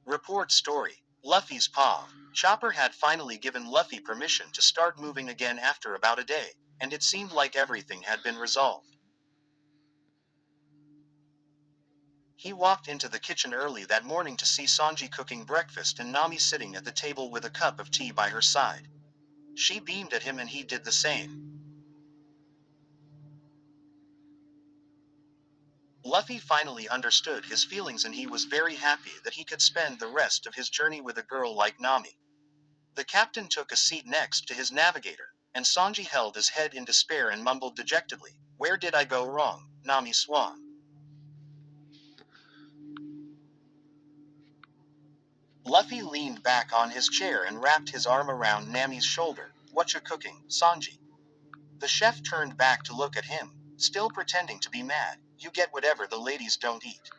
Report story. Luffy's paw. Chopper had finally given Luffy permission to start moving again after about a day, and it seemed like everything had been resolved. He walked into the kitchen early that morning to see Sanji cooking breakfast and Nami sitting at the table with a cup of tea by her side. She beamed at him and he did the same. Luffy finally understood his feelings and he was very happy that he could spend the rest of his journey with a girl like Nami. The captain took a seat next to his navigator, and Sanji held his head in despair and mumbled dejectedly, "Where did I go wrong, Nami Swan?" Luffy leaned back on his chair and wrapped his arm around Nami's shoulder. "Whatcha cooking, Sanji?" The chef turned back to look at him, still pretending to be mad. "You get whatever the ladies don't eat.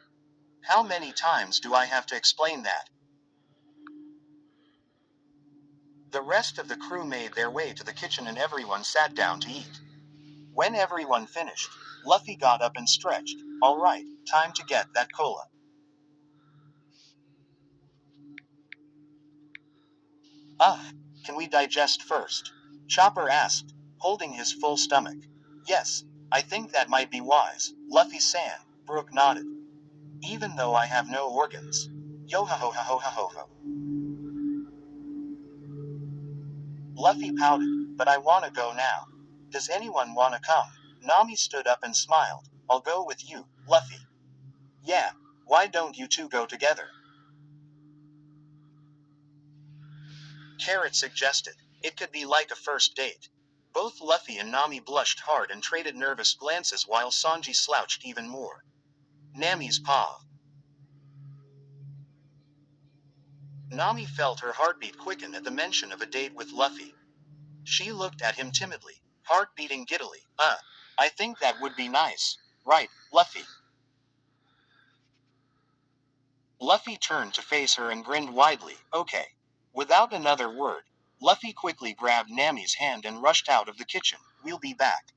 How many times do I have to explain that?" The rest of the crew made their way to the kitchen and everyone sat down to eat. When everyone finished, Luffy got up and stretched. "All right, time to get that cola." "Ah, can we digest first?" Chopper asked, holding his full stomach. "Yes, I think that might be wise, Luffy-san," Brook nodded. "Even though I have no organs. Yo ho ho ho ho ho ho ho." Luffy pouted, "But I wanna go now. Does anyone wanna come?" Nami stood up and smiled. "I'll go with you, Luffy." "Yeah, why don't you two go together?" Carrot suggested. "It could be like a first date." Both Luffy and Nami blushed hard and traded nervous glances while Sanji slouched even more. Nami's paw. Nami felt her heartbeat quicken at the mention of a date with Luffy. She looked at him timidly, heart beating giddily. I think that would be nice. Right, Luffy?" Luffy turned to face her and grinned widely. "Okay." Without another word, Luffy quickly grabbed Nami's hand and rushed out of the kitchen. "We'll be back."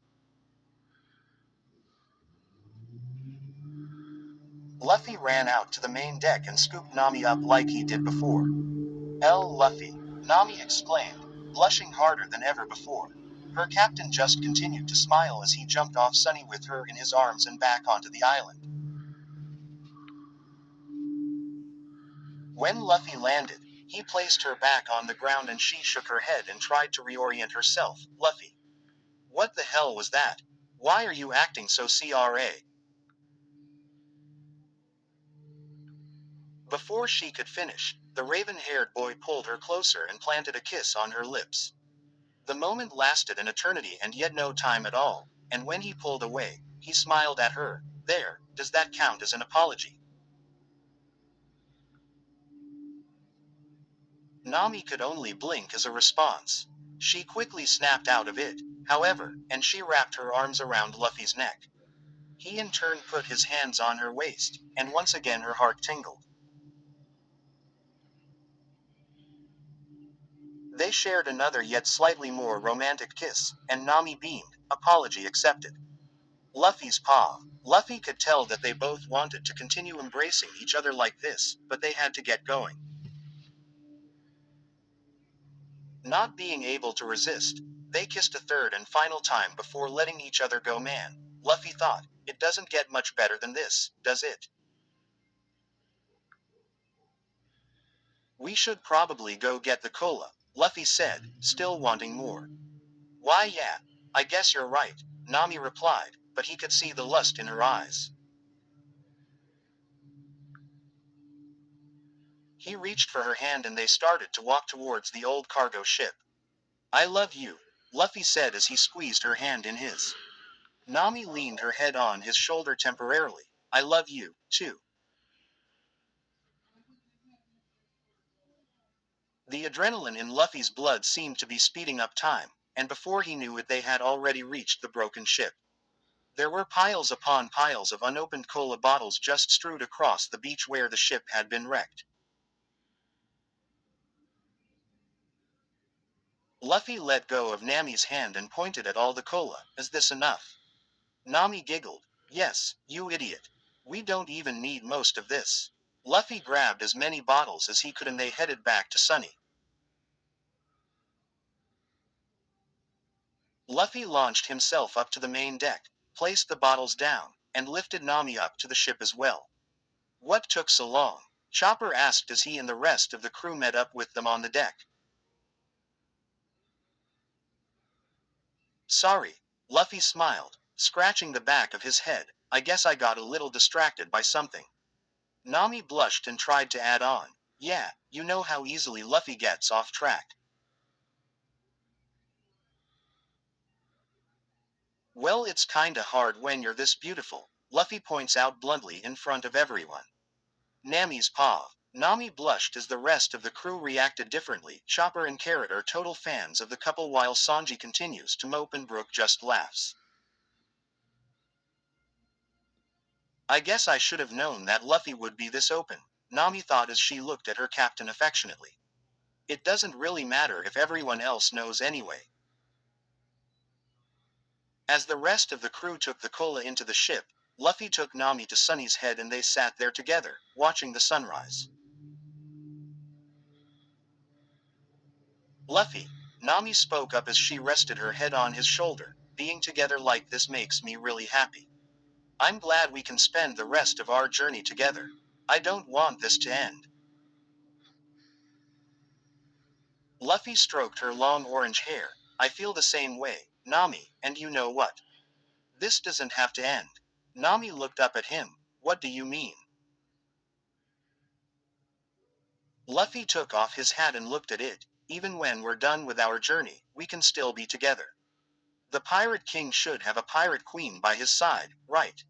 Luffy ran out to the main deck and scooped Nami up like he did before. Luffy," Nami exclaimed, blushing harder than ever before. Her captain just continued to smile as he jumped off Sunny with her in his arms and back onto the island. When Luffy landed, he placed her back on the ground and she shook her head and tried to reorient herself. "Luffy. What the hell was that? Why are you acting so CRA?" Before she could finish, the raven-haired boy pulled her closer and planted a kiss on her lips. The moment lasted an eternity and yet no time at all, and when he pulled away, he smiled at her. "There, does that count as an apology?" Nami could only blink as a response. She quickly snapped out of it, however, and she wrapped her arms around Luffy's neck. He in turn put his hands on her waist, and once again her heart tingled. They shared another yet slightly more romantic kiss, and Nami beamed. Apology accepted. Luffy's paw. Luffy could tell that they both wanted to continue embracing each other like this, but they had to get going. Not being able to resist, they kissed a third and final time before letting each other go. Man, Luffy thought, it doesn't get much better than this, does it? We should probably go get the cola, Luffy said, still wanting more. Why yeah, I guess you're right, Nami replied, but he could see the lust in her eyes. He reached for her hand and they started to walk towards the old cargo ship. "I love you," Luffy said as he squeezed her hand in his. Nami leaned her head on his shoulder temporarily. "I love you, too." The adrenaline in Luffy's blood seemed to be speeding up time, and before he knew it they had already reached the broken ship. There were piles upon piles of unopened cola bottles just strewed across the beach where the ship had been wrecked. Luffy let go of Nami's hand and pointed at all the cola. "Is this enough?" Nami giggled. "Yes, you idiot. We don't even need most of this." Luffy grabbed as many bottles as he could and they headed back to Sunny. Luffy launched himself up to the main deck, placed the bottles down, and lifted Nami up to the ship as well. What took so long? Chopper asked as he and the rest of the crew met up with them on the deck. Sorry, Luffy smiled, scratching the back of his head. I guess I got a little distracted by something. Nami blushed and tried to add on. Yeah, you know how easily Luffy gets off track. Well, it's kinda hard when you're this beautiful, Luffy points out bluntly in front of everyone. Nami's paw. Nami blushed as the rest of the crew reacted differently. Chopper and Carrot are total fans of the couple while Sanji continues to mope and Brook just laughs. I guess I should have known that Luffy would be this open, Nami thought as she looked at her captain affectionately. It doesn't really matter if everyone else knows anyway. As the rest of the crew took the cola into the ship, Luffy took Nami to Sunny's head and they sat there together, watching the sunrise. Luffy, Nami spoke up as she rested her head on his shoulder. Being together like this makes me really happy. I'm glad we can spend the rest of our journey together. I don't want this to end. Luffy stroked her long orange hair. I feel the same way, Nami, and you know what? This doesn't have to end. Nami looked up at him. What do you mean? Luffy took off his hat and looked at it. Even when we're done with our journey, we can still be together. The Pirate King should have a Pirate Queen by his side, right?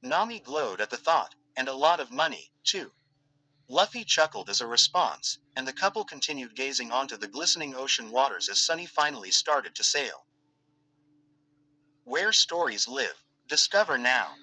Nami glowed at the thought, and a lot of money, too. Luffy chuckled as a response, and the couple continued gazing onto the glistening ocean waters as Sunny finally started to sail. Where stories live. Discover now.